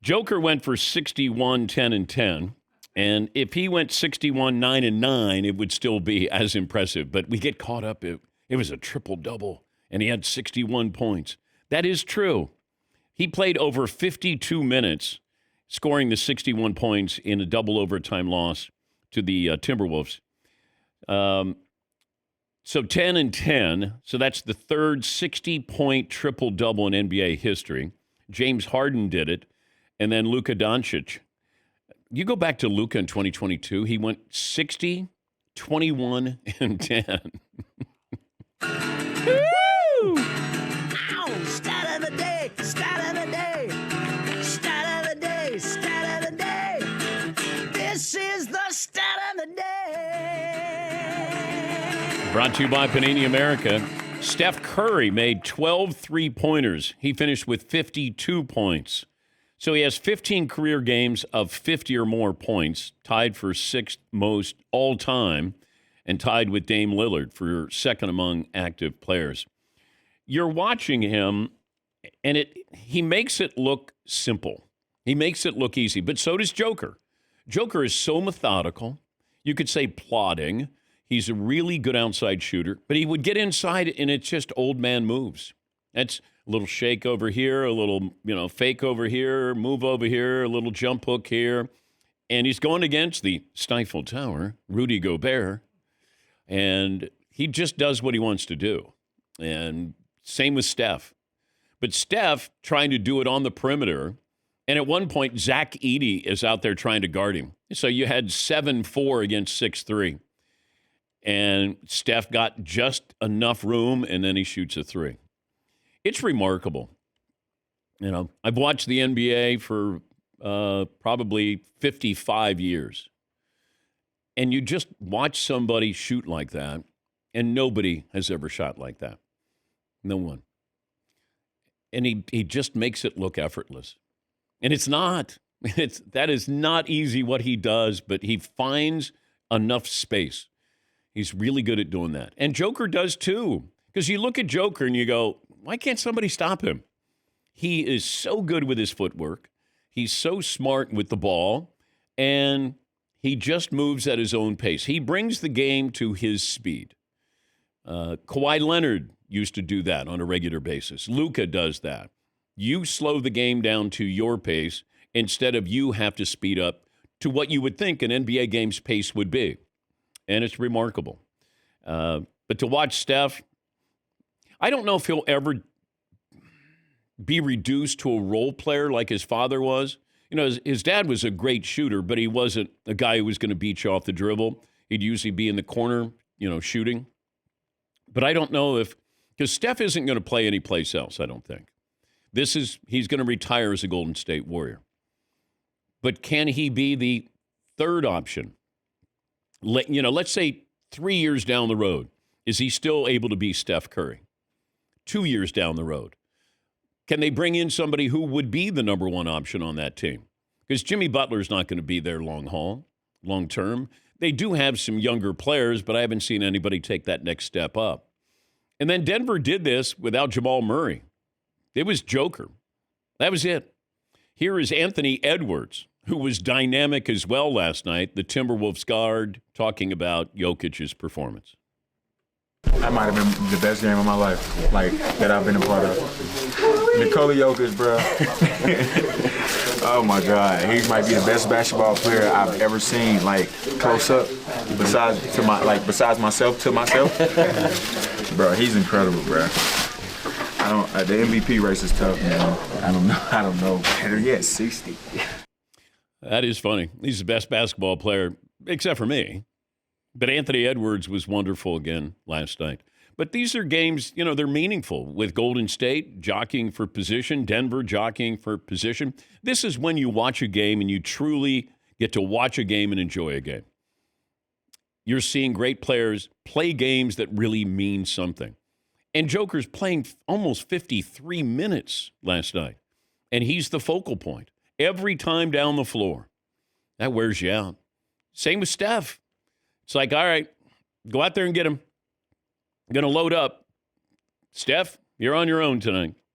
Joker went for 61, 10, and 10. And if he went 61, 9, and 9, it would still be as impressive. But we get caught up. It was a triple-double, and he had 61 points. That is true. He played over 52 minutes, scoring the 61 points in a double overtime loss to the Timberwolves. So 10 and 10. So that's the third 60-point triple-double in NBA history. James Harden did it. And then Luka Doncic. You go back to Luka in 2022, he went 60, 21, and 10. Woo! Ow! Stat of the day! Stat of the day! Stat of the day! Stat of the day! This is the stat of the day! Brought to you by Panini America. Steph Curry made 12 three-pointers. He finished with 52 points. So he has 15 career games of 50 or more points, tied for sixth most all time, and tied with Dame Lillard for second among active players. You're watching him, and he makes it look simple. He makes it look easy, but so does Joker. Joker is so methodical. You could say plodding. He's a really good outside shooter, but he would get inside, and it's just old man moves. That's a little shake over here, a little, fake over here, move over here, a little jump hook here. And he's going against the Stifle Tower, Rudy Gobert. And he just does what he wants to do. And same with Steph. But Steph trying to do it on the perimeter. And at one point, Zach Edey is out there trying to guard him. So you had 7-4 against 6-3. And Steph got just enough room, and then he shoots a three. It's remarkable. I've watched the NBA for probably 55 years. And you just watch somebody shoot like that, and nobody has ever shot like that. No one. And he just makes it look effortless. And it's not. That is not easy what he does, but he finds enough space. He's really good at doing that. And Joker does too. Because you look at Joker and you go, why can't somebody stop him? He is so good with his footwork. He's so smart with the ball. And he just moves at his own pace. He brings the game to his speed. Kawhi Leonard used to do that on a regular basis. Luka does that. You slow the game down to your pace instead of you have to speed up to what you would think an NBA game's pace would be. And it's remarkable. But to watch Steph, I don't know if he'll ever be reduced to a role player like his father was. His dad was a great shooter, but he wasn't a guy who was going to beat you off the dribble. He'd usually be in the corner, shooting. But I don't know because Steph isn't going to play anyplace else, I don't think. He's going to retire as a Golden State Warrior. But can he be the third option? Let's say 3 years down the road, is he still able to be Steph Curry? 2 years down the road, can they bring in somebody who would be the number one option on that team? Because Jimmy Butler's not going to be there long term. They do have some younger players, but I haven't seen anybody take that next step up. And then Denver did this without Jamal Murray. It was Joker. That was it. Here is Anthony Edwards, who was dynamic as well last night, the Timberwolves guard, talking about Jokic's performance. That might have been the best game of my life, that I've been a part of. Nikola Jokic, bro. Oh my God, he might be the best basketball player I've ever seen, close up. Besides myself, bro. He's incredible, bro. The MVP race is tough, man. I don't know. Better yet, 60. That is funny. He's the best basketball player, except for me. But Anthony Edwards was wonderful again last night. But these are games, they're meaningful with Golden State jockeying for position, Denver jockeying for position. This is when you watch a game and you truly get to watch a game and enjoy a game. You're seeing great players play games that really mean something. And Joker's playing almost 53 minutes last night. And he's the focal point every time down the floor. That wears you out. Same with Steph. It's like, all right, go out there and get him. I'm going to load up. Steph, you're on your own tonight.